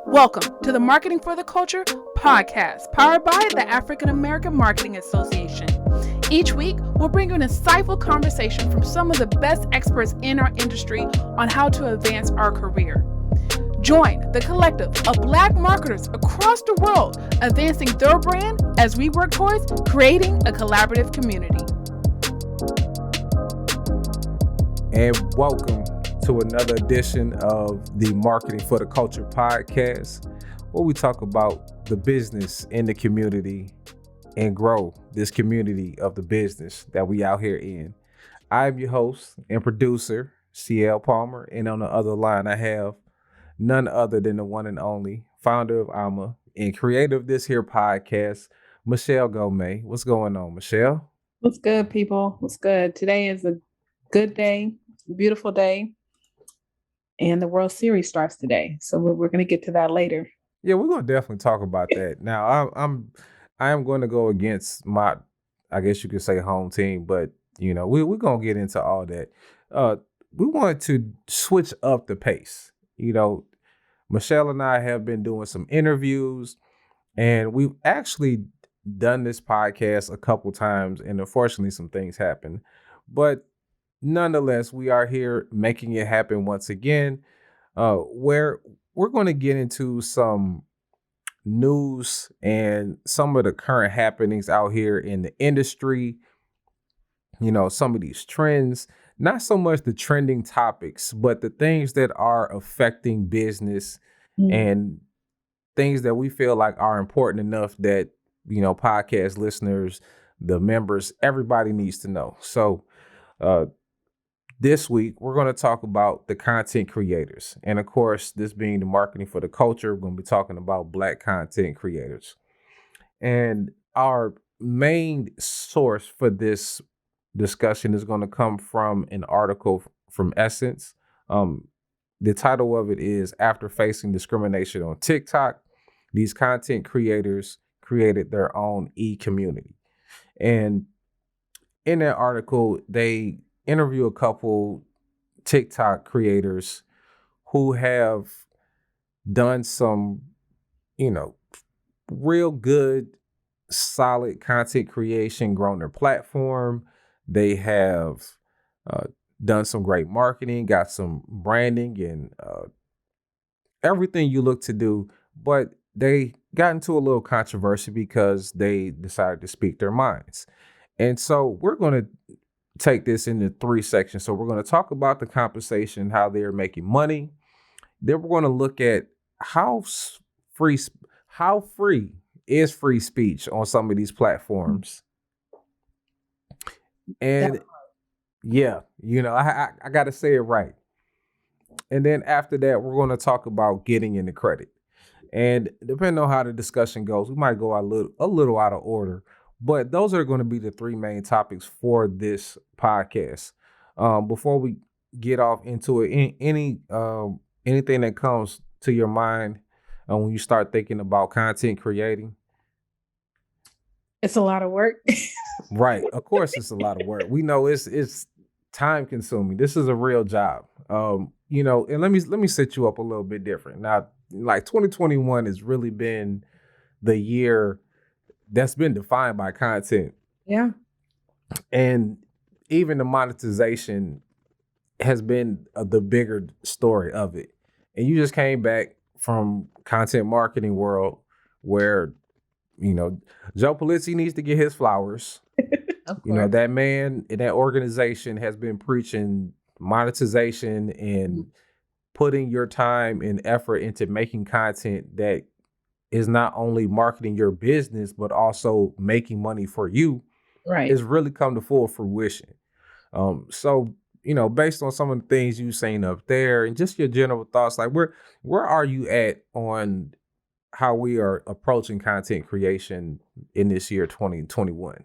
Welcome to the Marketing for the Culture podcast, powered by the African American Marketing Association. Each week, we'll bring you an insightful conversation from some of the best experts in our industry on how to advance our career. Join the collective of Black marketers across the world, advancing their brand as we work towards creating a collaborative community. And welcome to another edition of the Marketing for the Culture podcast, where we talk about the business in the community and grow this community of the business that we out here in. I'm your host and producer, CL Palmer, and on the other line I have none other than the one and only founder of AMA and creator of this here podcast, Michelle Gomez. What's going on, Michelle? What's good, people? What's good? Today is a good day, beautiful day. And the World Series starts today, so we're going to get to that later. Yeah, we're going to definitely talk about that. Now, I am going to go against my, I guess you could say, home team, but we're going to get into all that. We wanted to switch up the pace. Michelle and I have been doing some interviews, and we've actually done this podcast a couple times, and unfortunately, some things happened, but nonetheless, we are here making it happen once again, where we're going to get into some news and some of the current happenings out here in the industry. Some of these trends, not so much the trending topics, but the things that are affecting business and things that we feel like are important enough that, podcast listeners, the members, everybody needs to know. So, this week, we're going to talk about the content creators. And of course, this being the Marketing for the Culture, we're going to be talking about Black content creators. And our main source for this discussion is going to come from an article from Essence. The title of it is "After Facing Discrimination on TikTok, These Content Creators Created Their Own E-Community." And in that article, they interview a couple TikTok creators who have done some, real good, solid content creation, grown their platform. They have done some great marketing, got some branding and everything you look to do, but they got into a little controversy because they decided to speak their minds. And so we're going to take this into three sections. So we're going to talk about the compensation, how they're making money. Then we're going to look at how free is free speech on some of these platforms. And I got to say it right. And then after that, we're going to talk about getting into credit. And depending on how the discussion goes, we might go a little out of order. But those are going to be the three main topics for this podcast. Before we get off into it, anything that comes to your mind when you start thinking about content creating? It's a lot of work. Right. Of course, it's a lot of work. We know it's time consuming. This is a real job. And let me set you up a little bit different. Now, like 2021 has really been the year that's been defined by content. Yeah. And even the monetization has been the bigger story of it. And you just came back from content marketing world where, Joe Pulizzi needs to get his flowers. That man in that organization has been preaching monetization and putting your time and effort into making content that is not only marketing your business, but also making money for you. Right. It's really come to full fruition. So, based on some of the things you've seen up there and just your general thoughts, like where are you at on how we are approaching content creation in this year, 2021?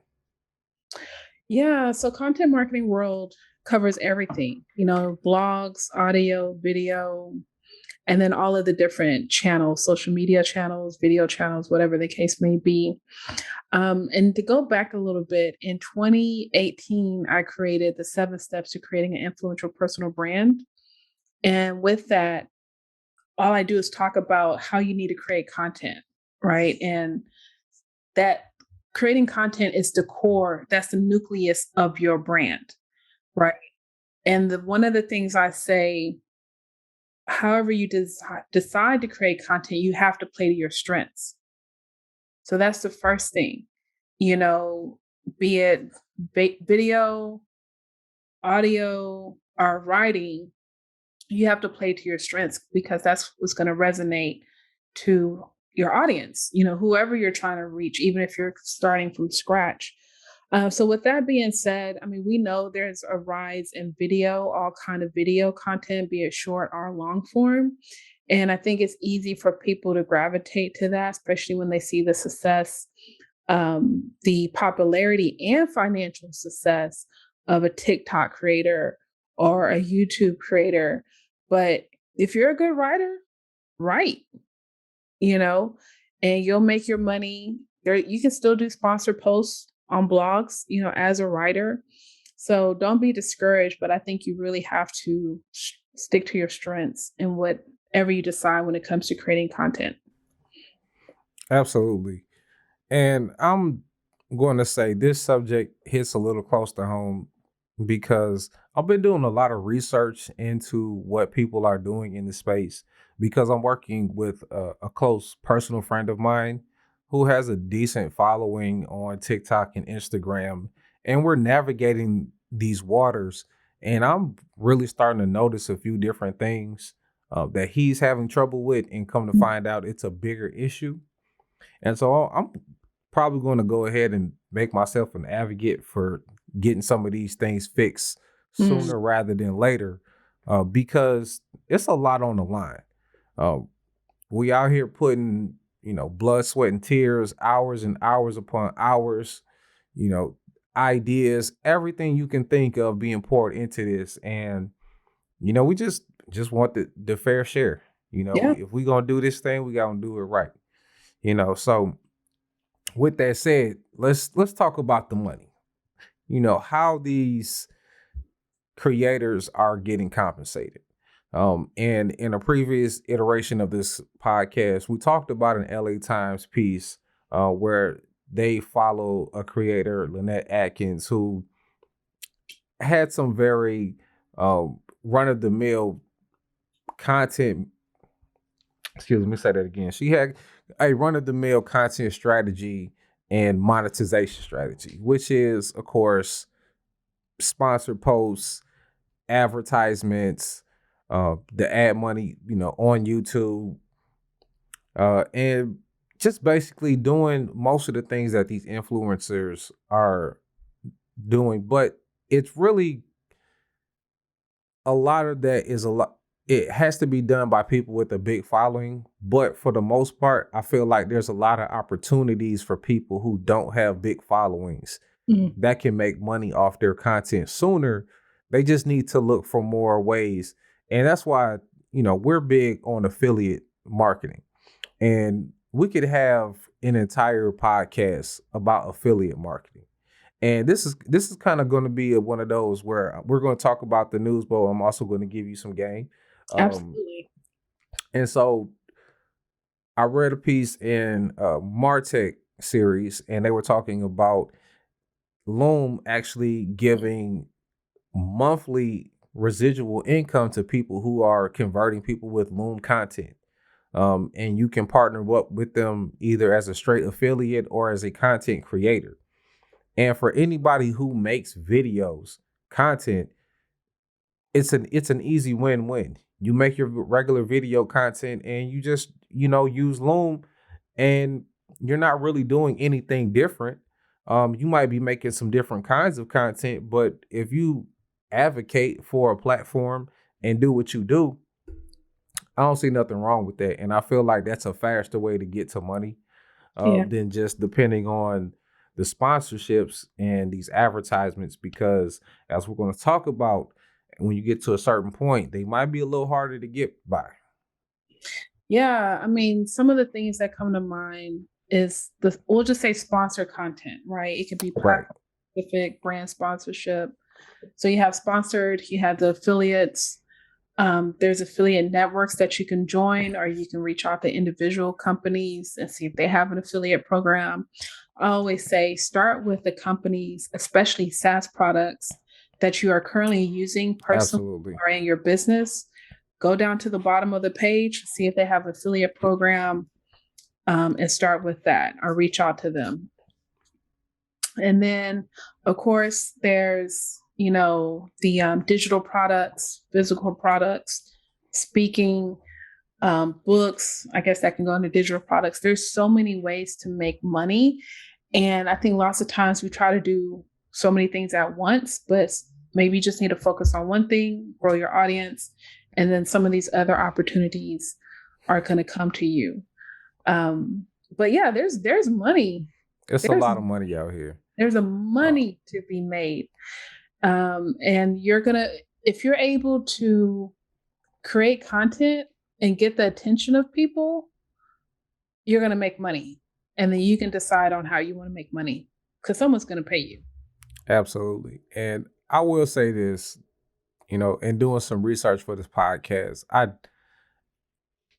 Yeah. So content marketing world covers everything, blogs, audio, video, and then all of the different channels, social media channels, video channels, whatever the case may be. And to go back a little bit, in 2018, I created the 7 steps to creating an influential personal brand. And with that, all I do is talk about how you need to create content, right? And that creating content is the core, that's the nucleus of your brand, right? And one of the things I say, however you decide to create content, you have to play to your strengths. So that's the first thing, you know, be it video, audio, or writing, you have to play to your strengths because that's what's going to resonate to your audience, you know, whoever you're trying to reach, even if you're starting from scratch. So with that being said, I mean, we know there's a rise in video, all kind of video content, be it short or long form. And I think it's easy for people to gravitate to that, especially when they see the success, the popularity and financial success of a TikTok creator or a YouTube creator. But if you're a good writer, write, you know, and you'll make your money. There, you can still do sponsored posts on blogs, you know, as a writer. So don't be discouraged, but I think you really have to stick to your strengths and whatever you decide when it comes to creating content. Absolutely. And I'm going to say this subject hits a little close to home because I've been doing a lot of research into what people are doing in the space because I'm working with a close personal friend of mine who has a decent following on TikTok and Instagram. And we're navigating these waters. And I'm really starting to notice a few different things that he's having trouble with, and come to find out it's a bigger issue. And so I'm probably going to go ahead and make myself an advocate for getting some of these things fixed Mm. sooner rather than later, because it's a lot on the line. Uh, we out here putting, blood, sweat, and tears, hours and hours upon hours, you know, ideas, everything you can think of being poured into this. And, we just want the fair share. Yeah. If we gonna do this thing, we gotta do it right. So with that said, let's talk about the money. How these creators are getting compensated. And in a previous iteration of this podcast, we talked about an LA Times piece where they follow a creator, Lynette Atkins, who had some very run of the mill content. Excuse me, let me say that again. She had a run of the mill content strategy and monetization strategy, which is, of course, sponsored posts, advertisements, the ad money, on YouTube, and just basically doing most of the things that these influencers are doing. But it's really a lot of that is a lot. It has to be done by people with a big following. But for the most part, I feel like there's a lot of opportunities for people who don't have big followings Mm. that can make money off their content sooner. They just need to look for more ways. And that's why, we're big on affiliate marketing. And we could have an entire podcast about affiliate marketing. And this is kind of going to be one of those where we're going to talk about the news, but I'm also going to give you some game. Absolutely. And so I read a piece in Martech series, and they were talking about Loom actually giving monthly residual income to people who are converting people with Loom content. And you can partner up with them either as a straight affiliate or as a content creator. And for anybody who makes videos, content, it's an easy win-win. You make your regular video content and you just, use Loom, and you're not really doing anything different. You might be making some different kinds of content, but if you advocate for a platform and do what you do, I don't see nothing wrong with that. And I feel like that's a faster way to get to money Yeah. than just depending on the sponsorships and these advertisements, because as we're going to talk about, when you get to a certain point, they might be a little harder to get by. Yeah. I mean, some of the things that come to mind is we'll just say sponsored content, right? It could be Right. platform specific, brand sponsorship. So you have sponsored, you have the affiliates. There's affiliate networks that you can join, or you can reach out to individual companies and see if they have an affiliate program. I always say start with the companies, especially SaaS products that you are currently using personally Absolutely. or in your business. Go down to the bottom of the page, see if they have affiliate program, and start with that or reach out to them. And then, of course, there's, the digital products, physical products, speaking, books. I guess that can go into digital products. There's so many ways to make money. And I think lots of times we try to do so many things at once, but maybe you just need to focus on one thing, grow your audience, and then some of these other opportunities are going to come to you. But yeah, there's money. It's a lot of money out here. There's a money to be made. And if you're able to create content and get the attention of people, you're going to make money. And then you can decide on how you want to make money because someone's going to pay you. Absolutely. And I will say this, in doing some research for this podcast,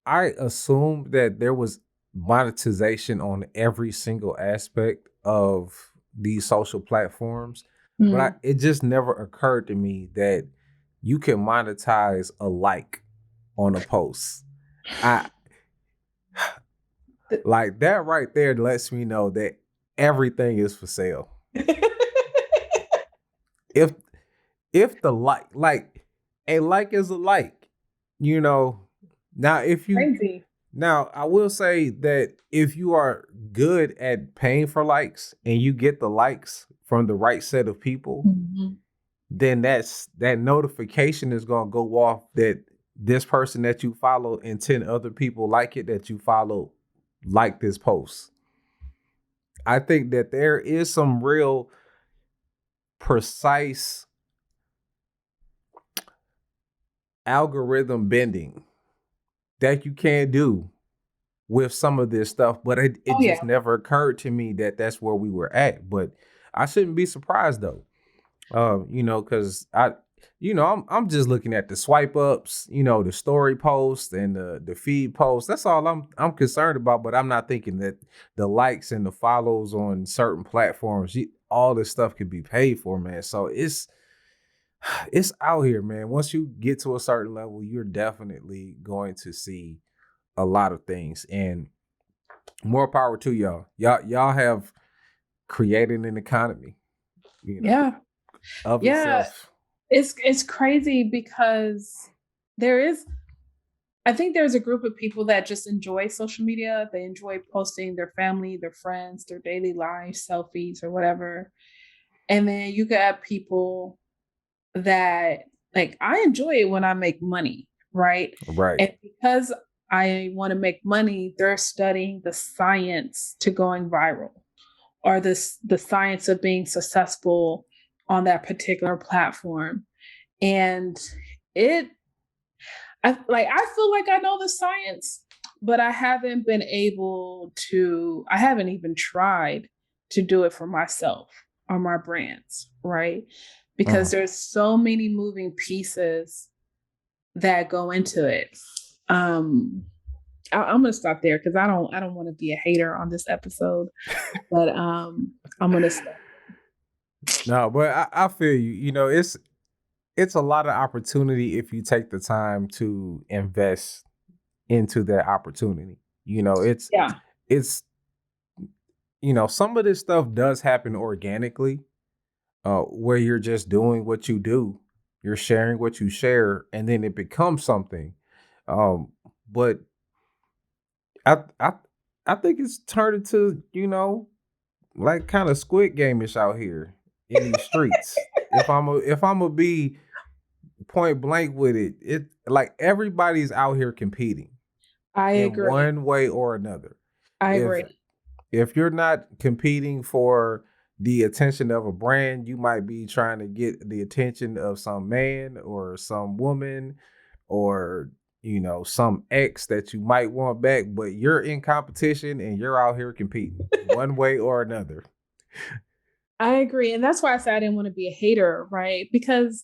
I assumed that there was monetization on every single aspect of these social platforms, but it just never occurred to me that you can monetize a like on a post. Like that right there lets me know that everything is for sale. If the like a like is a like, now if you Crazy. Now, I will say that if you are good at paying for likes and you get the likes from the right set of people, then that notification is going to go off that this person that you follow and 10 other people like it that you follow like this post. I think that there is some real precise algorithm bending that you can do with some of this stuff, but it just never occurred to me that that's where we were at. But I shouldn't be surprised though, because I'm just looking at the swipe ups, the story posts and the feed posts. That's all I'm concerned about. But I'm not thinking that the likes and the follows on certain platforms, all this stuff could be paid for, man. So it's out here, man. Once you get to a certain level, you're definitely going to see a lot of things, and more power to y'all. Y'all have created an economy. Of itself. It's crazy because I think there's a group of people that just enjoy social media. They enjoy posting their family, their friends, their daily lives, selfies or whatever. And then you got people that like, I enjoy it when I make money, right? Right. And because I want to make money, they're studying the science to going viral or the science of being successful on that particular platform. And I feel like I know the science, but I haven't even tried to do it for myself or my brands, right? Because there's so many moving pieces that go into it. I'm gonna stop there because I don't want to be a hater on this episode, but I'm gonna stop. No, but I feel you. It's a lot of opportunity if you take the time to invest into that opportunity. It's some of this stuff does happen organically, where you're just doing what you do, you're sharing what you share, and then it becomes something. But I think it's turned into, like kind of Squid Game-ish out here in these streets. If I'm gonna be point blank with it, it like everybody's out here competing. I agree. One way or another. I agree. If you're not competing for the attention of a brand, you might be trying to get the attention of some man or some woman or some ex that you might want back, but you're in competition and you're out here competing one way or another. I agree. And that's why I said I didn't want to be a hater, right? Because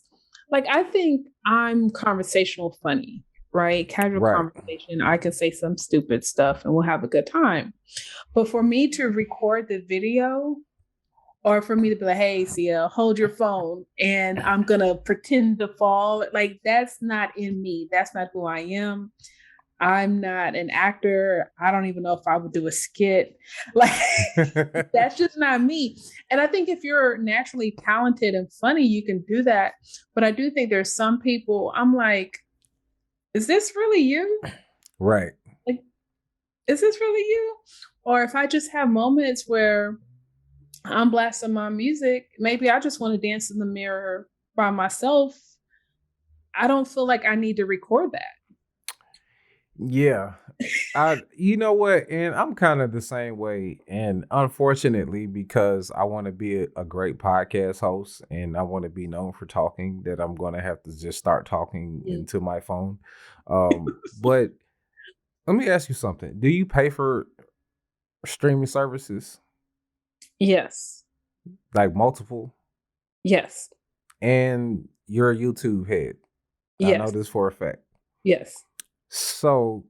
Like, I think I'm conversational funny, right? Casual Right. conversation. I can say some stupid stuff and we'll have a good time. But for me to record the video, or for me to be like, hey, Sia, hold your phone and I'm going to pretend to fall, like, that's not in me. That's not who I am. I'm not an actor. I don't even know if I would do a skit. Like, that's just not me. And I think if you're naturally talented and funny, you can do that. But I do think there's some people I'm like, is this really you? Right. Like, is this really you? Or if I just have moments where I'm blasting my music, maybe I just want to dance in the mirror by myself. I don't feel like I need to record that. Yeah. You know what? And I'm kind of the same way. And unfortunately, because I want to be a great podcast host and I want to be known for talking, that I'm going to have to just start talking Mm. into my phone. But let me ask you something. Do you pay for streaming services, Yes. like multiple? Yes. And you're a YouTube head. I know Yes. this for a fact. Yes. So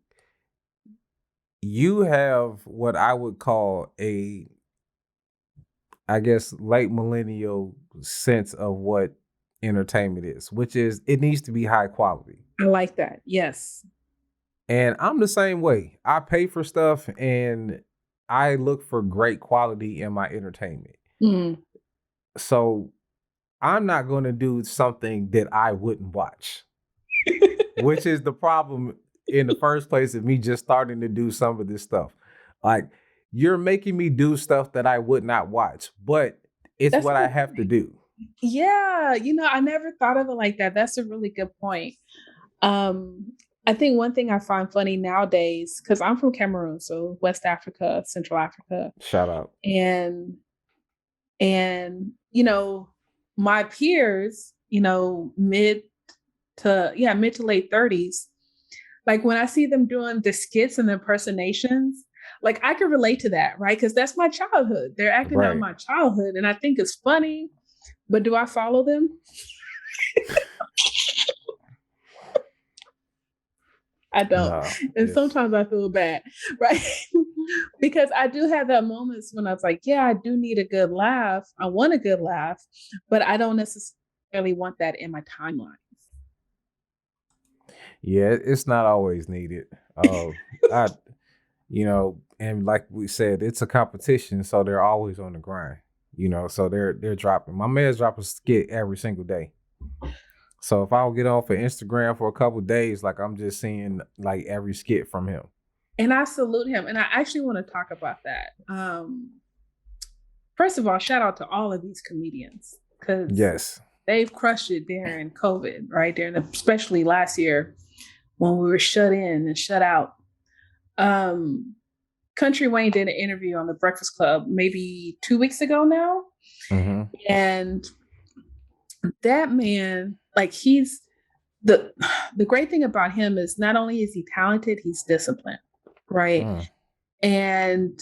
you have what I would call a, I guess, late millennial sense of what entertainment is, which is it needs to be high quality. I like that. Yes. And I'm the same way. I pay for stuff and I look for great quality in my entertainment. Mm. So I'm not going to do something that I wouldn't watch, which is the problem in the first place of me just starting to do some of this stuff. Like, you're making me do stuff that I would not watch, but it's That's what I a, have to do. yeah, I never thought of it like that. That's a really good point. Um, I think one thing I find funny nowadays, because I'm from Cameroon, so West Africa, Central Africa, Shout out. and my peers, mid to late 30s, like when I see them doing the skits and the impersonations, like I can relate to that, right? Because that's my childhood. They're acting out Right. my childhood, and I think it's funny. But do I follow them? I don't. No, And it's sometimes I feel bad, right? Because I do have that moments when I was like, yeah, I do need a good laugh. I want a good laugh, but I don't necessarily want that in my timeline. yeah, it's not always needed. I and like we said, it's a competition, so they're always on the grind. So they're dropping. My man's dropping a skit every single day. So if I don't get on for Instagram for a couple days, like I'm just seeing like every skit from him. And I salute him. And I actually want to talk about that. First of all, shout out to all of these comedians because Yes. they've crushed it during COVID, right? Especially last year when we were shut in and shut out. Country Wayne did an interview on the Breakfast Club maybe 2 weeks ago now. Mm-hmm. And that man, like he's the great thing about him is not only is he talented, he's disciplined, right? Mm. And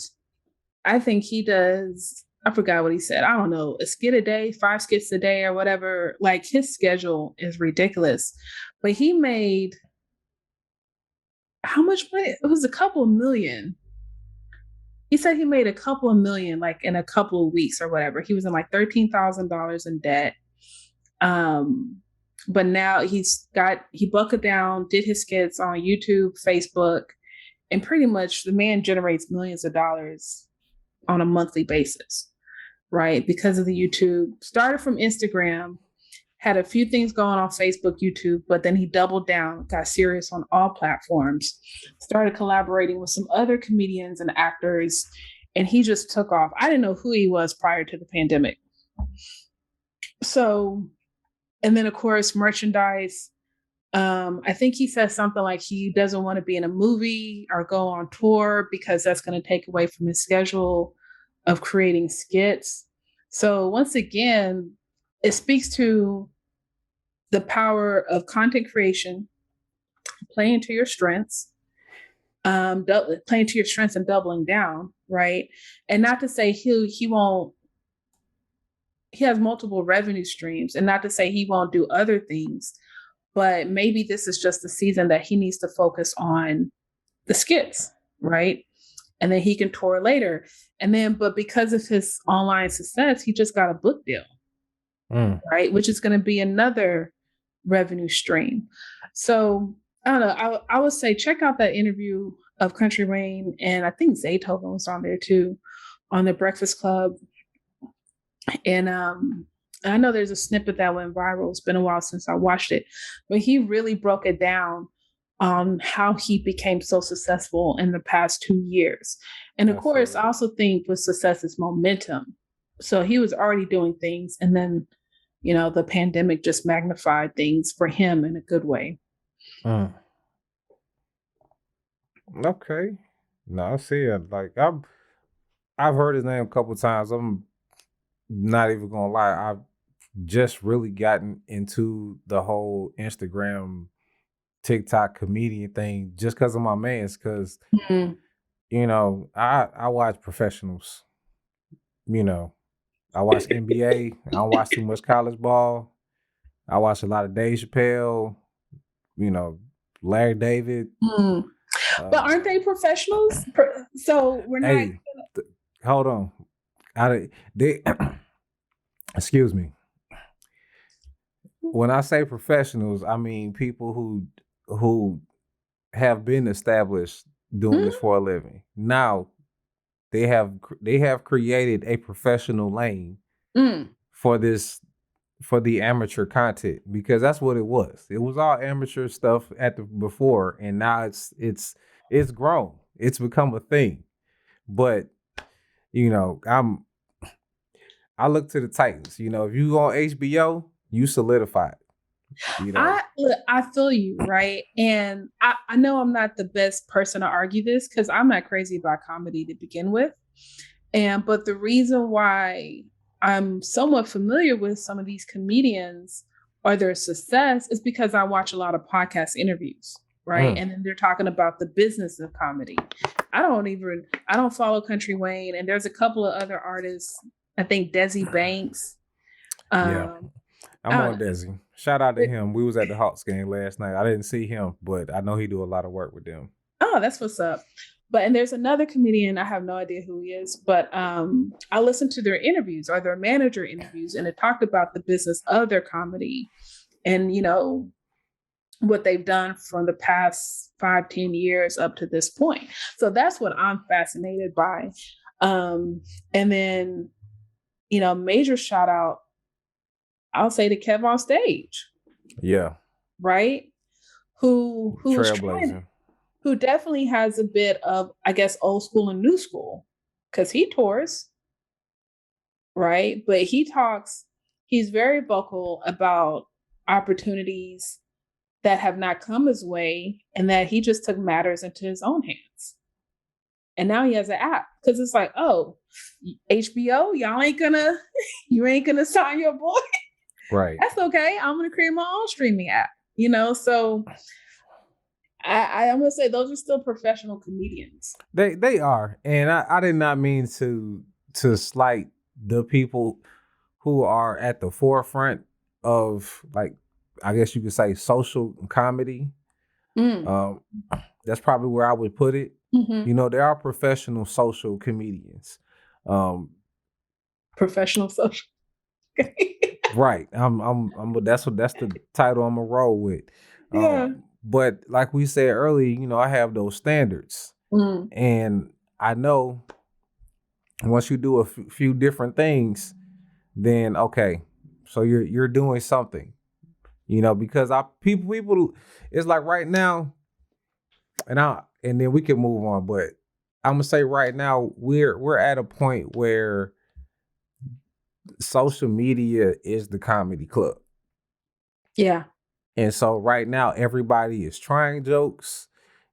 I think he does, I forgot what he said. I don't know, a skit a day, 5 skits a day or whatever. Like his schedule is ridiculous. But he made how much money? It was a couple million. He said he made a couple of million like in a couple of weeks or whatever. He was in like $13,000 in debt. But now he buckled down, did his skits on YouTube, Facebook, and pretty much the man generates millions of dollars on a monthly basis, right? Because of the YouTube. Started from Instagram, had a few things going on Facebook, YouTube, but then he doubled down, got serious on all platforms, started collaborating with some other comedians and actors, and he just took off. I didn't know who he was prior to the pandemic. So, and then of course, merchandise. I think he says something like he doesn't want to be in a movie or go on tour because that's going to take away from his schedule of creating skits. So once again, it speaks to the power of content creation, playing to your strengths, playing to your strengths and doubling down, right? And not to say he won't he has multiple revenue streams, and not to say he won't do other things, but maybe this is just the season that he needs to focus on the skits, right? And then he can tour later. And then, but because of his online success, he just got a book deal, right? Which is going to be another revenue stream. So I don't know. I would say check out that interview of Country Wayne, and I think Zaytoven was on there too, on the Breakfast Club. And I know there's a snippet that went viral. It's been a while since I watched it, but he really broke it down on how he became so successful in the past 2 years. And of course, I also think with success is momentum. So he was already doing things, and then, you know, the pandemic just magnified things for him in a good way. Okay. No, I see it. Like I've heard his name a couple times. I'm not even gonna lie. I've just really gotten into the whole Instagram, TikTok comedian thing just because of my man's. Because I watch professionals. You know, I watch NBA. I don't watch too much college ball. I watch a lot of Dave Chappelle. You know, Larry David. But aren't they professionals? So we're not. Hey, hold on. They excuse me. When I say professionals, I mean people who have been established doing this for a living. Now they have created a professional lane for the amateur content, because that's what it was. It was all amateur stuff before, and now it's grown. It's become a thing. But I look to the Titans. If you go on HBO, you solidified. I feel you, right? And I know I'm not the best person to argue this because I'm not crazy about comedy to begin with. But the reason why I'm somewhat familiar with some of these comedians or their success is because I watch a lot of podcast interviews, right? And then they're talking about the business of comedy. I don't follow Country Wayne, and there's a couple of other artists. I think Desi Banks. I'm on Desi. Shout out to him. We was at the Hawks game last night. I didn't see him, but I know he do a lot of work with them. Oh, that's what's up. And there's another comedian, I have no idea who he is, but I listened to their interviews or their manager interviews, and it talked about the business of their comedy and, what they've done from the past 5-10 years up to this point. So that's what I'm fascinated by. And then, major shout out, I'll say to Kev on Stage. Yeah. Right? Who's trailblazing. Who definitely has a bit of, I guess, old school and new school, because he tours, right? But he's very vocal about opportunities that have not come his way, and that he just took matters into his own hands. And now he has an app, because it's like, oh, HBO, you ain't gonna sign your boy. Right. That's okay. I'm gonna create my own streaming app, so I'm gonna say those are still professional comedians. They are. And I did not mean to slight the people who are at the forefront of, like, I guess you could say, social comedy. That's probably where I would put it. There are professional social comedians. Professional social. Right. That's the title I'm gonna roll with. Yeah. But like we said earlier, I have those standards, and I know once you do a few different things, then okay, so you're doing something, because people, it's like right now, and then we can move on. But I'm gonna say right now we're at a point where social media is the comedy club. Yeah. And so right now, everybody is trying jokes.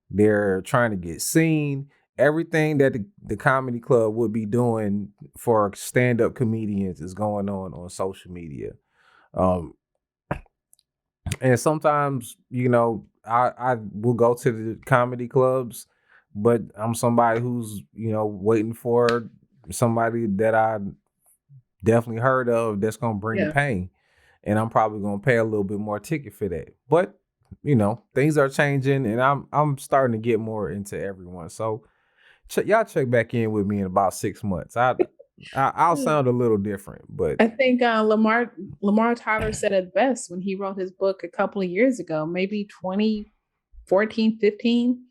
They're trying to get seen. Everything that the comedy club would be doing for stand-up comedians is going on social media. And sometimes, I will go to the comedy clubs, but I'm somebody who's, waiting for somebody that I definitely heard of that's gonna bring the Yeah. pain. And I'm probably gonna pay a little bit more ticket for that. But things are changing and I'm starting to get more into everyone. So y'all check back in with me in about 6 months. I'll sound a little different, but I think Lamar Tyler said it best when he wrote his book a couple of years ago, maybe 2014, 15.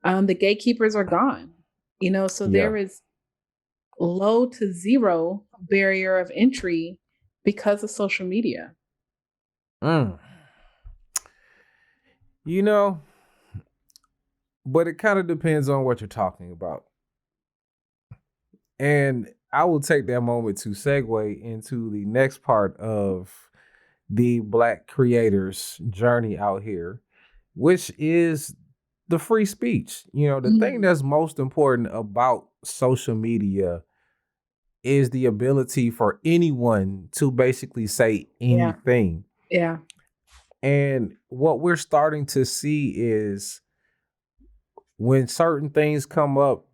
The gatekeepers are gone. So yeah. there is low to zero barrier of entry because of social media. Mm. You know, but it kind of depends on what you're talking about. And I will take that moment to segue into the next part of the Black creators' journey out here, which is the free speech. The thing Mm. that's most important about social media is the ability for anyone to basically say Yeah. anything. Yeah. And what we're starting to see is when certain things come up,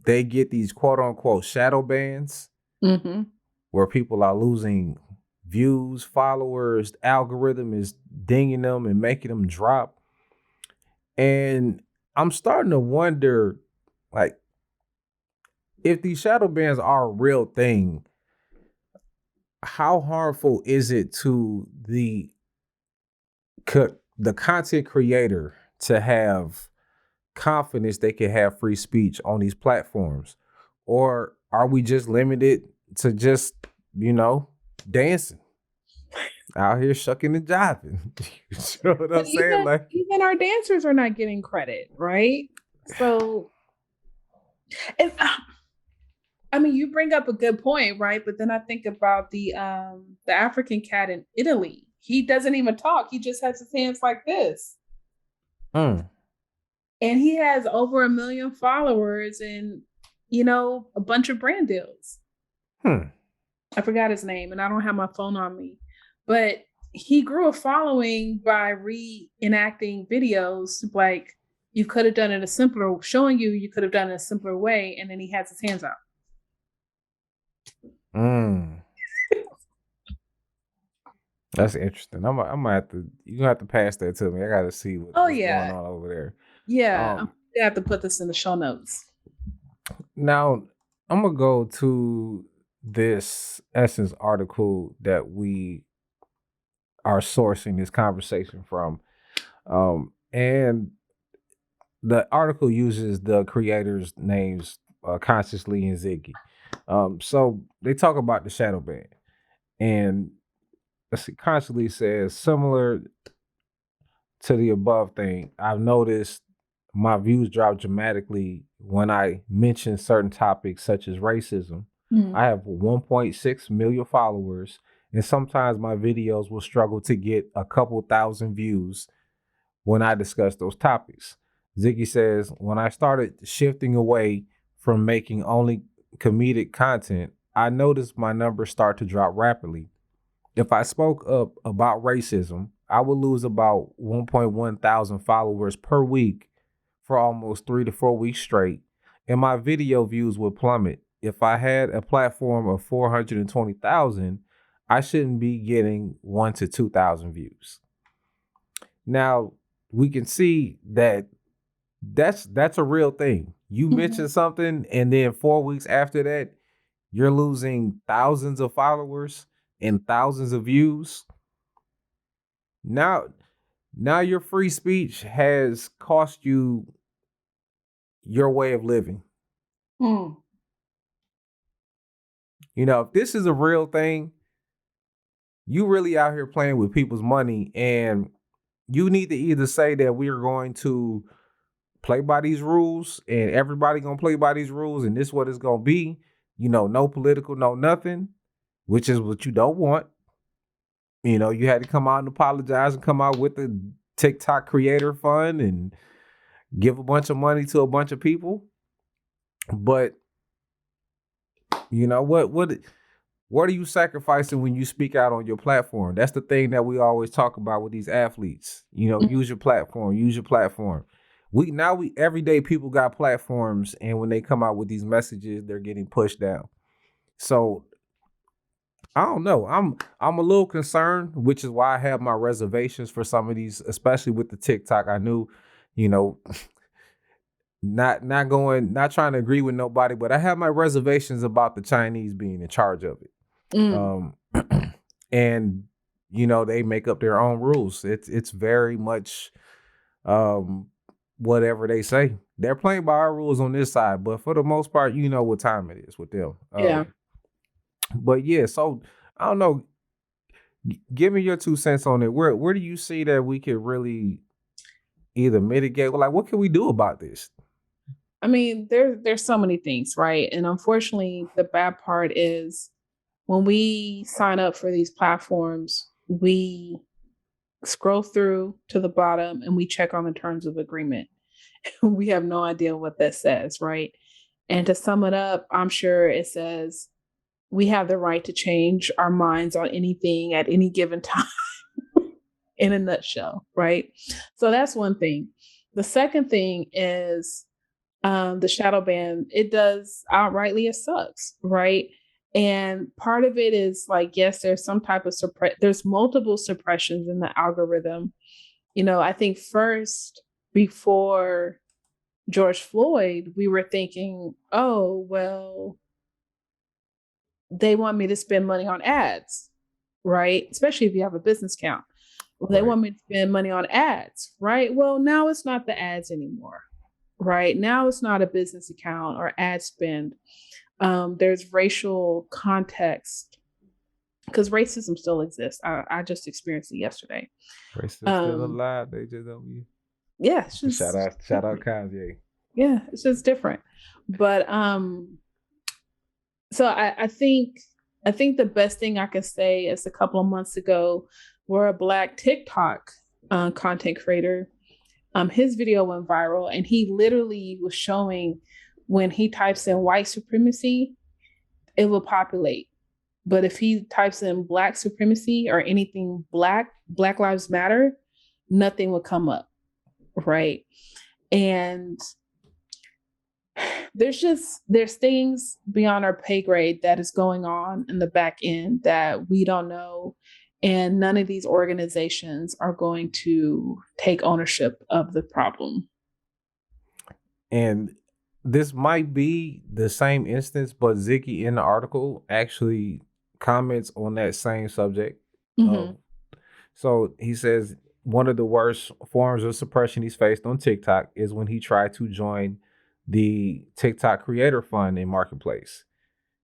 they get these quote unquote shadow bans Mm-hmm. where people are losing views, followers, the algorithm is dinging them and making them drop. And I'm starting to wonder, like, if these shadow bans are a real thing, how harmful is it to the content creator to have confidence they can have free speech on these platforms? Or are we just limited to just, dancing out here shucking and jiving? You know what I'm But saying? Like, even our dancers are not getting credit, right? So, and I mean, you bring up a good point, right? But then I think about the African cat in Italy. He doesn't even talk. He just has his hands like this. mm, And he has over 1 million followers and, a bunch of brand deals. hmm. I forgot his name and I don't have my phone on me. But he grew a following by reenacting videos like you could have done it showing you could have done it a simpler way. And then he has his hands out. Mm. That's interesting. I'm gonna have to. You gonna have to pass that to me. I gotta see Oh what's going yeah. on over there. Yeah. I'm Um, gonna have to put this in the show notes. Now I'm gonna go to this Essence article that we are sourcing this conversation from, and the article uses the creators' names, Consciously and Ziggy. So they talk about the shadow ban, and let's see, Consciously says similar to the above thing, I've noticed my views drop dramatically when I mention certain topics such as racism. Mm. I have 1.6 million followers, and sometimes my videos will struggle to get a couple thousand views when I discuss those topics. Ziggy says, when I started shifting away from making only comedic content, I noticed my numbers start to drop rapidly. If I spoke up about racism, I would lose about 1.1 thousand followers per week for almost 3 to 4 weeks straight, and my video views would plummet. If I had a platform of 420,000, I shouldn't be getting 1 to 2,000 views. Now, we can see that that's a real thing. You mention something, and then 4 weeks after that, you're losing thousands of followers and thousands of views. Now, your free speech has cost you your way of living. Mm. If this is a real thing, you really out here playing with people's money, and you need to either say that we're going to play by these rules and everybody gonna play by these rules and this what it's gonna be, no political, no nothing, which is what you don't want. You had to come out and apologize and come out with the TikTok creator fund and give a bunch of money to a bunch of people. But what are you sacrificing when you speak out on your platform? That's the thing that we always talk about with these athletes. Use your platform, use your platform. We everyday people got platforms, and when they come out with these messages, they're getting pushed down. So I don't know. I'm a little concerned, which is why I have my reservations for some of these, especially with the TikTok. I knew, you know, not trying to agree with nobody, but I have my reservations about the Chinese being in charge of it. Mm, Um, and they make up their own rules. It's very much um whatever they say. They're playing by our rules on this side, but for the most part, you know what time it is with them. yeah. But yeah, so I don't know. Give me your 2 cents on it. Where do you see that we could really either mitigate, like what can we do about this? I mean, there's so many things, right? And unfortunately, the bad part is when we sign up for these platforms, we scroll through to the bottom and we check on the terms of agreement. We have no idea what that says, right? And to sum it up, I'm sure it says we have the right to change our minds on anything at any given time in a nutshell, right? So that's one thing. The second thing is the shadow ban. It does outrightly, it sucks, right? And part of it is like, yes, there's some type of there's multiple suppressions in the algorithm. I think first, before George Floyd, we were thinking, oh, well, they want me to spend money on ads, right? Especially if you have a business account. Well, they Right. want me to spend money on ads, right? Well, now it's not the ads anymore, right? Now it's not a business account or ad spend. There's racial context because racism still exists. I just experienced it yesterday. Racists still Um, alive. They just don't be. yeah, it's Shout out Kanye. yeah, it's just different. But so I think the best thing I can say is a couple of months ago, where a Black TikTok content creator, his video went viral, and he literally was showing when he types in white supremacy, it will populate. But if he types in Black supremacy or anything Black Lives Matter, nothing will come up, right? And there's things beyond our pay grade that is going on in the back end that we don't know, and none of these organizations are going to take ownership of the problem. And this might be the same instance, but Ziggy in the article actually comments on that same subject. Mm-hmm. So he says one of the worst forms of suppression he's faced on TikTok is when he tried to join the TikTok Creator Fund in Marketplace.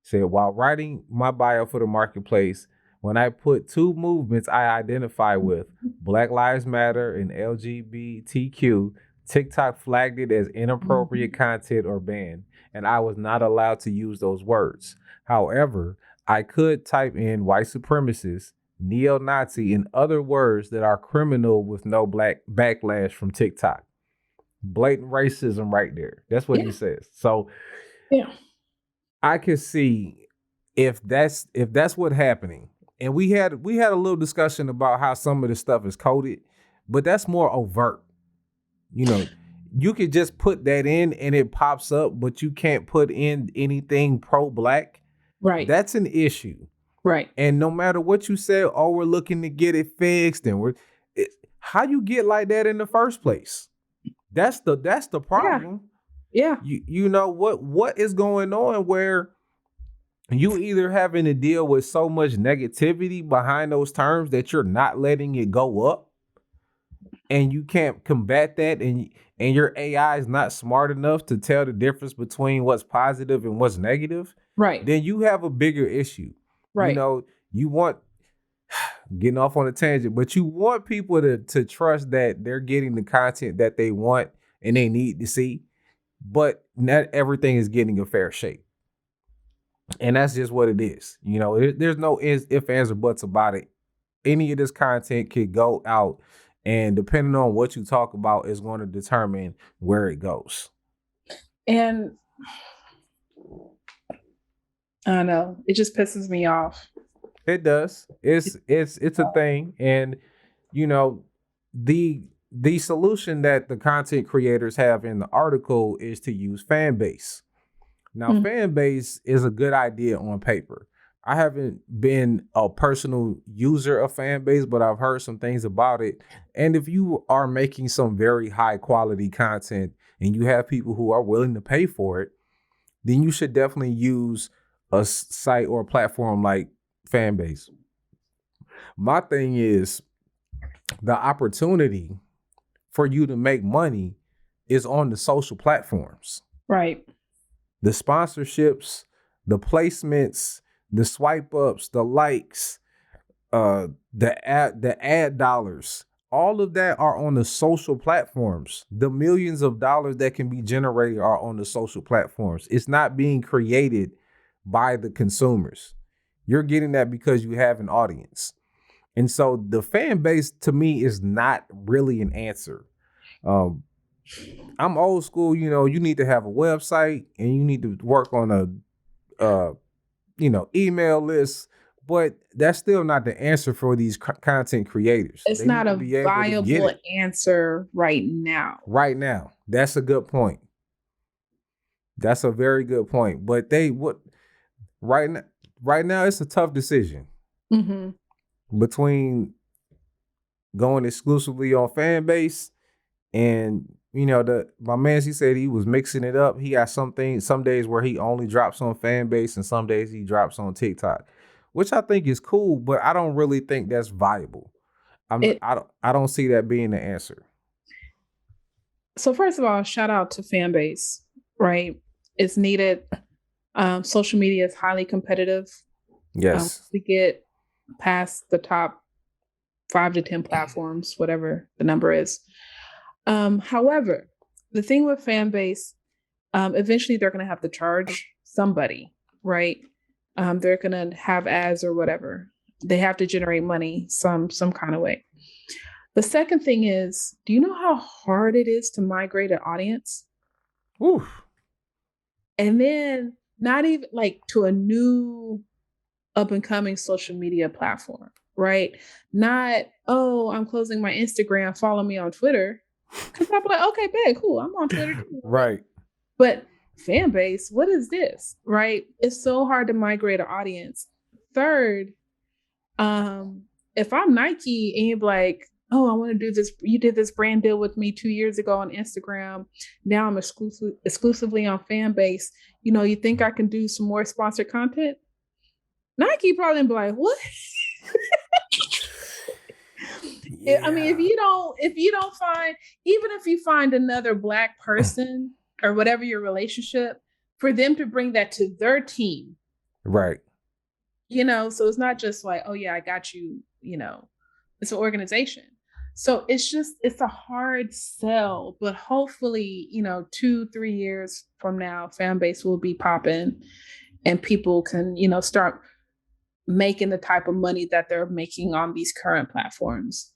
Said, while writing my bio for the Marketplace, when I put two movements I identify with, Black Lives Matter and LGBTQ, TikTok flagged it as inappropriate content or banned, and I was not allowed to use those words. However, I could type in white supremacist, neo-Nazi, and other words that are criminal with no black backlash from TikTok. Blatant racism right there. That's what he says. So Yeah. I can see if that's what's happening. And we had a little discussion about how some of the stuff is coded, but that's more overt. You could just put that in and it pops up, but you can't put in anything pro-black. Right. That's an issue. Right. And no matter what you say, oh, we're looking to get it fixed, and how you get like that in the first place? That's the problem. Yeah. You know what is going on where you either having to deal with so much negativity behind those terms that you're not letting it go up, and you can't combat that, and your AI is not smart enough to tell the difference between what's positive and what's negative. Right. Then you have a bigger issue. Right. You want, getting off on a tangent, but you want people to trust that they're getting the content that they want and they need to see, but not everything is getting a fair shake. And that's just what it is. There's no ifs, ands, or buts about it. Any of this content could go out, and depending on what you talk about is going to determine where it goes. And I don't know, it just pisses me off. It does. It's a thing. And the solution that the content creators have in the article is to use fan base. Now, fan base is a good idea on paper, I haven't been a personal user of fan base, but I've heard some things about it. And if you are making some very high quality content and you have people who are willing to pay for it, then you should definitely use a site or a platform like Fanbase. My thing is the opportunity for you to make money is on the social platforms. Right. The sponsorships, the placements, the swipe ups, the likes, the ad dollars, all of that are on the social platforms. The millions of dollars that can be generated are on the social platforms. It's not being created by the consumers. You're getting that because you have an audience. And so the fan base to me is not really an answer. Um, I'm old school, you need to have a website and you need to work on a email list, but that's still not the answer for these content creators. It's They not need a to be able to get viable it answer right now. right now. That's a good point. That's a very good point. But right now, it's a tough decision Mm-hmm. between going exclusively on fan base and my man, he said he was mixing it up. He got some days where he only drops on fan base and some days he drops on TikTok, which I think is cool, but I don't really think that's viable. I don't see that being the answer. So first of all, shout out to Fanbase, right? It's needed. Social media is highly competitive. Yes. We get past the top 5 to 10 platforms, whatever the number is. However, the thing with Fanbase, eventually they're going to have to charge somebody, right? They're going to have ads or whatever. They have to generate money some kind of way. The second thing is, do you know how hard it is to migrate an audience? Oof. And then not even like to a new up and coming social media platform, right? Not, oh, I'm closing my Instagram, follow me on Twitter. Because I'm like, okay, bad, cool. I'm on Twitter too. Right. But Fanbase, what is this? Right? It's so hard to migrate an audience. Third, if I'm Nike and you're like, oh, I want to do this. You did this brand deal with me 2 years ago on Instagram. Now I'm exclusively on Fanbase. You think I can do some more sponsored content? Nike probably be like, what? Yeah. I mean, if you don't find, even if you find another Black person or whatever your relationship, for them to bring that to their team. Right. So it's not just like, oh yeah, I got you, it's an organization. So it's a hard sell, but hopefully, 2-3 years from now, Fanbase will be popping and people can, start making the type of money that they're making on these current platforms.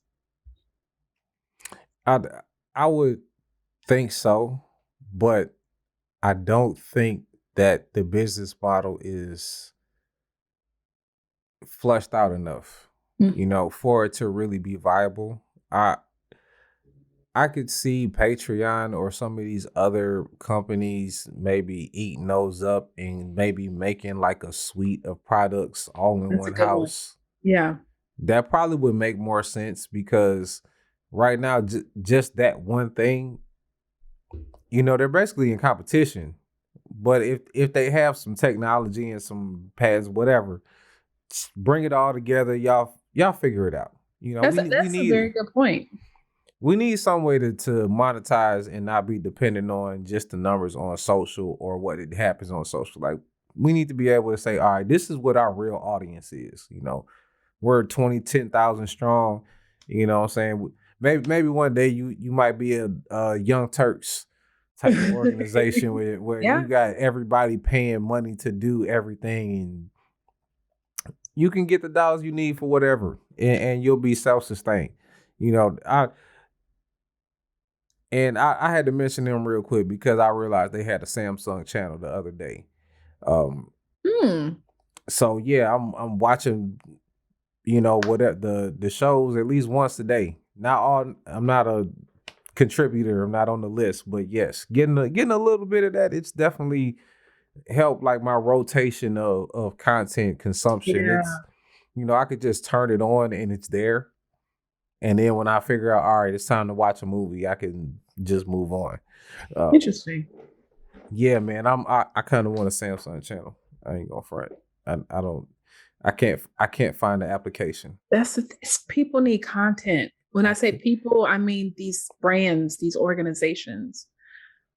I would think so, but I don't think that the business model is fleshed out enough, for it to really be viable. I could see Patreon or some of these other companies maybe eating those up and maybe making like a suite of products all in one house. Yeah. That probably would make more sense because right now, just that one thing, they're basically in competition. But if they have some technology and some pads, whatever, bring it all together. Y'all figure it out. That's a very good point. We need some way to monetize and not be dependent on just the numbers on social or what it happens on social. Like we need to be able to say, all right, this is what our real audience is. We're 10,000 strong. You know what I'm saying? Maybe one day you might be a Young Turks type of organization where Yeah. you got everybody paying money to do everything and you can get the dollars you need for whatever and you'll be self-sustained. I had to mention them real quick because I realized they had a Samsung channel the other day. So yeah, I'm watching, whatever the shows at least once a day. I'm not a contributor. I'm not on the list, but yes, getting a little bit of that. It's definitely help like my rotation of content consumption. Yeah. It's, I could just turn it on and it's there. And then when I figure out, all right, it's time to watch a movie, I can just move on. Uh, Interesting. yeah, man, I kind of want a Samsung channel. I ain't gonna front. I don't. I can't find the application. People need content. When I say people, I mean these brands, these organizations.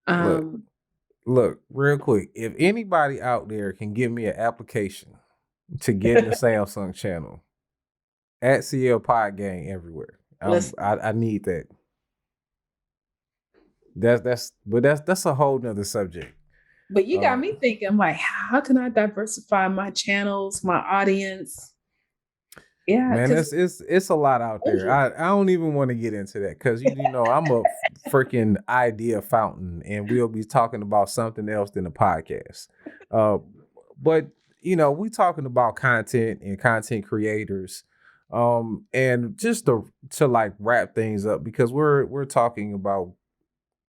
Look, Um, look, real quick. If anybody out there can give me an application to get the Samsung channel, at CL Pod Gang everywhere. listen, I need that. That's a whole nother subject. but you got Um, me thinking, like, how can I diversify my channels, my audience? Yeah, Man, because it's a lot out there. I don't even want to get into that because I'm a freaking idea fountain, and we'll be talking about something else than a podcast. Uh, but we talking about content and content creators, and just to like wrap things up because we're talking about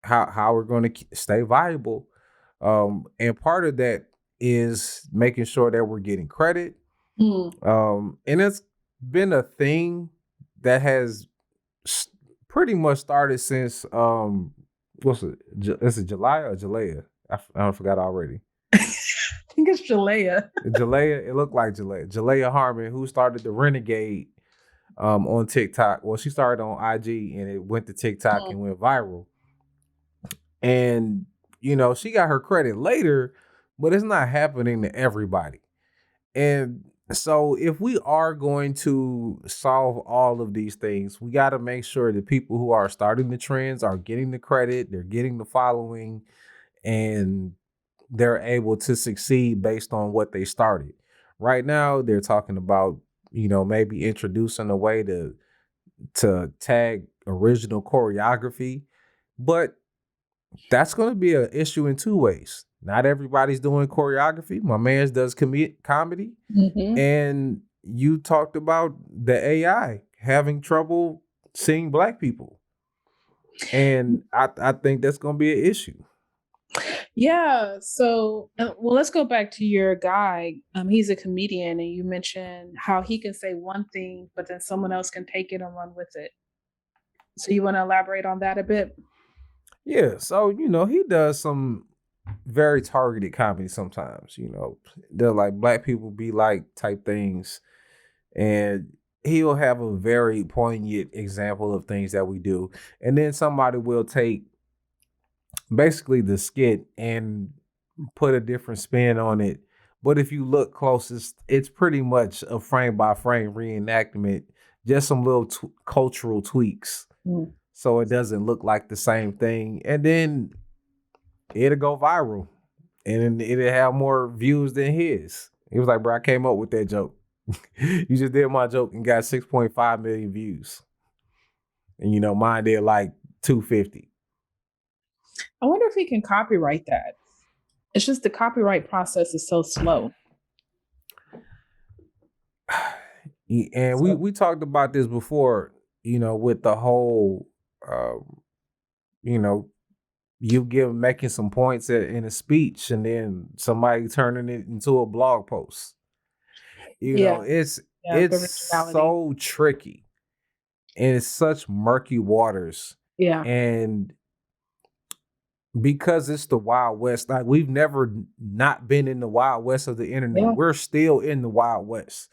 how we're going to stay viable, and part of that is making sure that we're getting credit, and it's been a thing that has pretty much started since what's it? Is it July or Jalea? I forgot already. I think it's Jalea. Jalea, it looked like Jalea. Jalea Harmon, who started the Renegade on TikTok. Well, she started on IG and it went to TikTok and went viral. And she got her credit later, but it's not happening to everybody. And so if we are going to solve all of these things, we got to make sure the people who are starting the trends are getting the credit, they're getting the following, and they're able to succeed based on what they started. Right now, they're talking about, maybe introducing a way to tag original choreography, but that's going to be an issue in two ways. Not everybody's doing choreography. My man's does comedy. And you talked about the AI having trouble seeing Black people. And I think that's going to be an issue. Yeah. So, well, let's go back to your guy. He's a comedian, and you mentioned how he can say one thing, but then someone else can take it and run with it. So, you want to elaborate on that a bit? Yeah. So, he does some very targeted comedy sometimes. They're like Black people be like type things. And he'll have a very poignant example of things that we do. And then somebody will take basically the skit and put a different spin on it. But if you look closest, it's pretty much a frame by frame reenactment, just some little cultural tweaks. So it doesn't look like the same thing. And then it'll go viral and it'll have more views than his. He was like, bro, I came up with that joke. You just did my joke and got 6.5 million views. And mine did like 250. I wonder if he can copyright that. It's just the copyright process is so slow. And we talked about this before, with the whole, you making some points in a speech and then somebody turning it into a blog post. It's so tricky and it's such murky waters. Yeah. And because it's the Wild West, like we've never not been in the Wild West of the internet. Yeah. We're still in the Wild West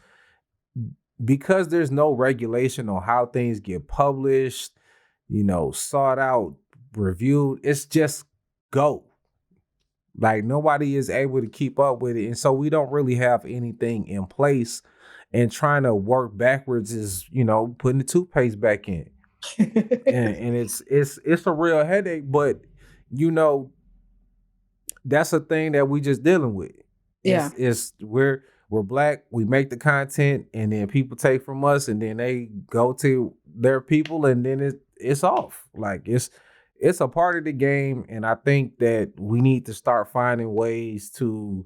because there's no regulation on how things get published, sought out, reviewed. It's just go. Like nobody is able to keep up with it. And so we don't really have anything in place, and trying to work backwards is, putting the toothpaste back in. and it's a real headache, but that's a thing that we just dealing with. Yeah. We're Black, we make the content and then people take from us and then they go to their people and then it's off. Like it's a part of the game, and I think that we need to start finding ways to,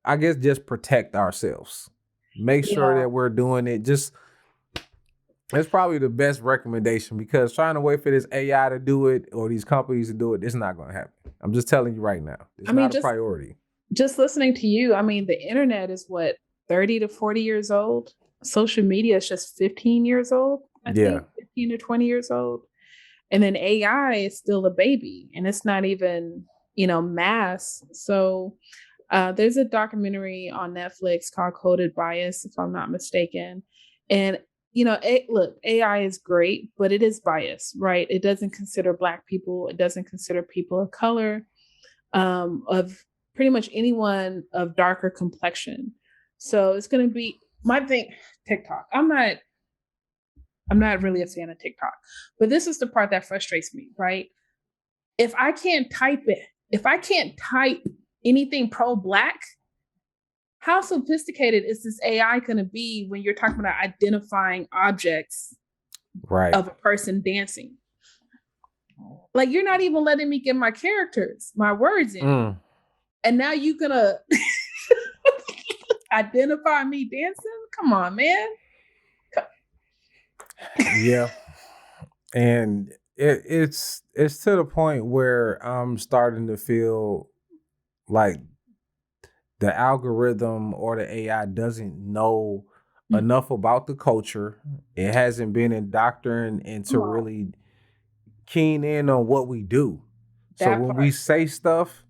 I guess, just protect ourselves. Make sure that we're doing it. That's probably the best recommendation, because trying to wait for this AI to do it or these companies to do it, it's not going to happen. I'm just telling you right now. It's not a priority. just listening to you, I mean, the internet is what, 30 to 40 years old? Social media is just 15 years old, I Yeah. think, 15 to 20 years old. And then AI is still a baby and it's not even, mass. So there's a documentary on Netflix called Coded Bias, if I'm not mistaken. And look, AI is great, but it is biased, right? It doesn't consider Black people. It doesn't consider people of color, of pretty much anyone of darker complexion. So it's going to be my thing. TikTok. I'm not really a fan of TikTok, but this is the part that frustrates me, right? If I can't type it, if I can't type anything pro-Black, how sophisticated is this AI going to be when you're talking about identifying objects Right. of a person dancing? Like, you're not even letting me get my characters, my words in. And now you're going to identify me dancing? Come on, man. Yeah. And it's to the point where I'm starting to feel like the algorithm or the AI doesn't know enough about the culture. It hasn't been indoctrined into really keen in on what we do. So when we say stuff,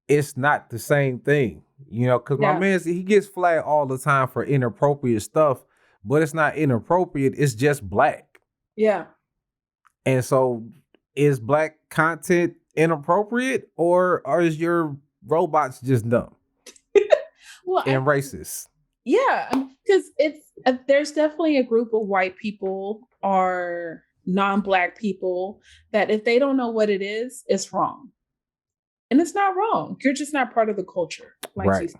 it's not the same thing, because my man, he gets flagged all the time for inappropriate stuff, but it's not inappropriate. It's just Black. Yeah. And so is Black content inappropriate or is your robots just dumb and racist? Yeah, because there's definitely a group of white people or non-Black people that if they don't know what it is, it's wrong. And it's not wrong. You're just not part of the culture. Like right.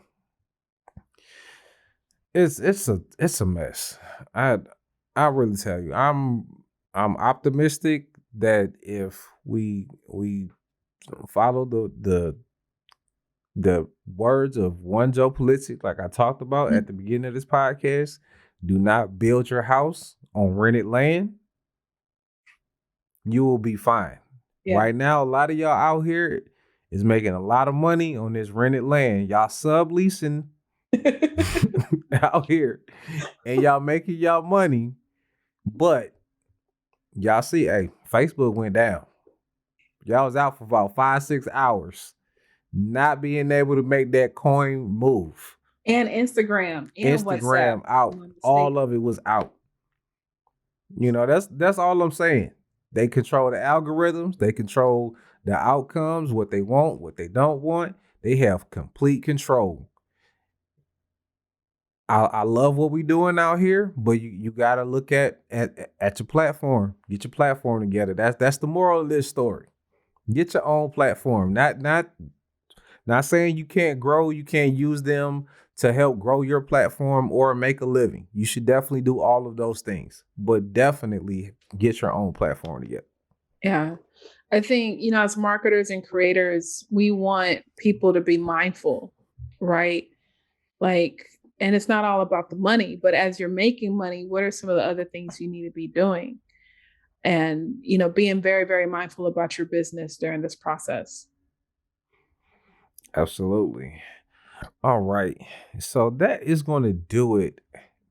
It's a mess. I really tell you, I'm optimistic that if we follow the words of one Joe Pulitzer, like I talked about at the beginning of this podcast, do not build your house on rented land. You will be fine. Yeah. Right now, a lot of y'all out here is making a lot of money on this rented land. Y'all subleasing out here and y'all making y'all money, but y'all see, Facebook went down. Y'all was out for about 5-6 hours, not being able to make that coin move. And Instagram WhatsApp. Out. All of it was out. That's all I'm saying. They control the algorithms. They control the outcomes, what they want, what they don't want. They have complete control. I love what we doing out here, but you got to look at your platform. Get your platform together. That's the moral of this story. Get your own platform. Not saying you can't grow. You can't use them to help grow your platform or make a living. You should definitely do all of those things, but definitely get your own platform together. Yeah. I think, as marketers and creators, we want people to be mindful, right? Like, and it's not all about the money, but as you're making money, what are some of the other things you need to be doing? And, being very, very mindful about your business during this process. Absolutely. All right. So that is going to do it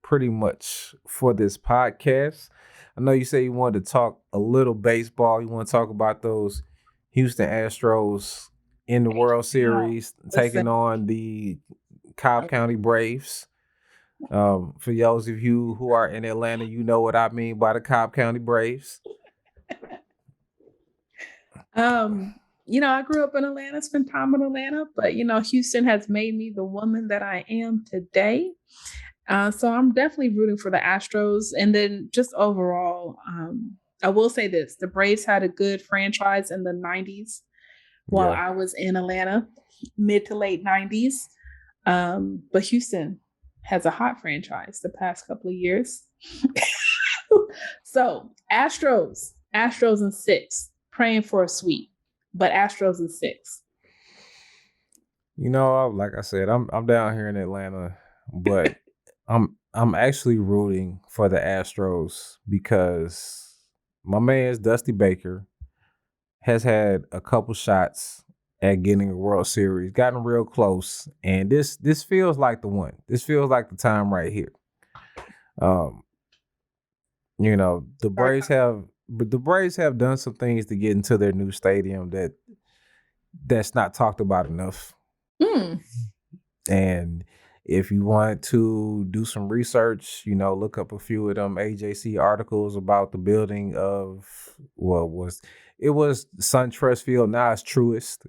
pretty much for this podcast. I know you say you wanted to talk a little baseball. You want to talk about those Houston Astros in the World Series, taking on the Cobb County Braves. For those of you who are in Atlanta, you know what I mean by the Cobb County Braves. I grew up in Atlanta, spent time in Atlanta, but Houston has made me the woman that I am today. So I'm definitely rooting for the Astros. And then just overall, I will say this, the Braves had a good franchise in the 90s while I was in Atlanta, mid to late 90s. But Houston has a hot franchise the past couple of years. So Astros in 6, praying for a sweep, but Astros in 6. Like I said, I'm down here in Atlanta, but I'm actually rooting for the Astros because my man's Dusty Baker has had a couple shots at getting a World Series, gotten real close, and this feels like the one. This feels like the time right here. You know, the Braves have done some things to get into their new stadium that's not talked about enough. And if you want to do some research, you know, look up a few of them AJC articles about the building of it was SunTrust Field. Now it's Truist,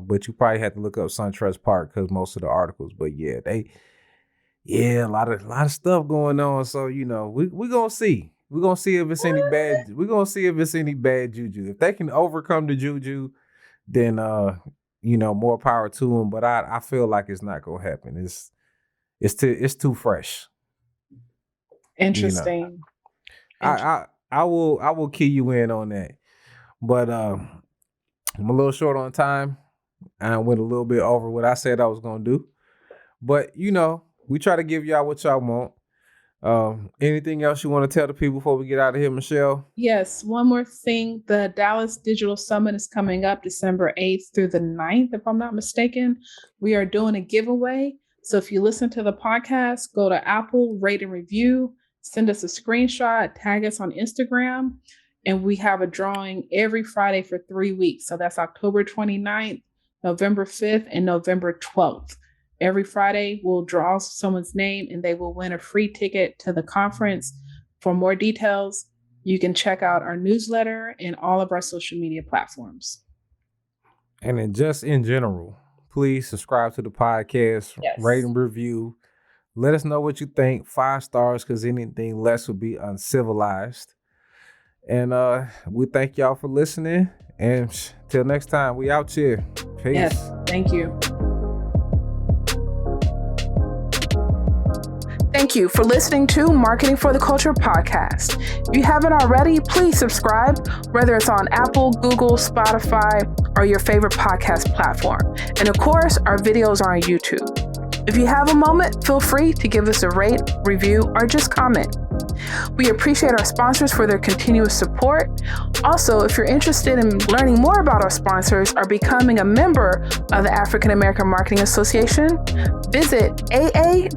but you probably had to look up SunTrust Park because most of the articles. But yeah, a lot of stuff going on. So you know, we're gonna see. We're gonna see if it's any bad. We're gonna see if it's any bad juju. If they can overcome the juju, then you know, more power to them. But I feel like it's not gonna happen. It's too fresh. Interesting. You know? I will key you in on that. But I'm a little short on time. I went a little bit over what I said I was gonna do. But you know, we try to give y'all what y'all want. Anything else you want to tell the people before we get out of here, Michelle? Yes, one more thing. The Dallas Digital Summit is coming up December 8th through the 9th, if I'm not mistaken. We are doing a giveaway. So if you listen to the podcast, go to Apple, rate and review, send us a screenshot, tag us on Instagram, and we have a drawing every Friday for 3 weeks. So that's October 29th, November 5th, and November 12th. Every Friday, we'll draw someone's name and they will win a free ticket to the conference. For more details, you can check out our newsletter and all of our social media platforms. And then just in general, please subscribe to the podcast, rate and review. Let us know what you think. 5 stars, because anything less would be uncivilized. And we thank y'all for listening. And till next time, we out here. Peace. Yes, thank you. Thank you for listening to Marketing for the Culture podcast. If you haven't already, please subscribe, whether it's on Apple, Google, Spotify, or your favorite podcast platform. And of course, our videos are on YouTube. If you have a moment, feel free to give us a rate, review, or just comment. We appreciate our sponsors for their continuous support. Also, if you're interested in learning more about our sponsors or becoming a member of the African American Marketing Association, visit aa-ma.org.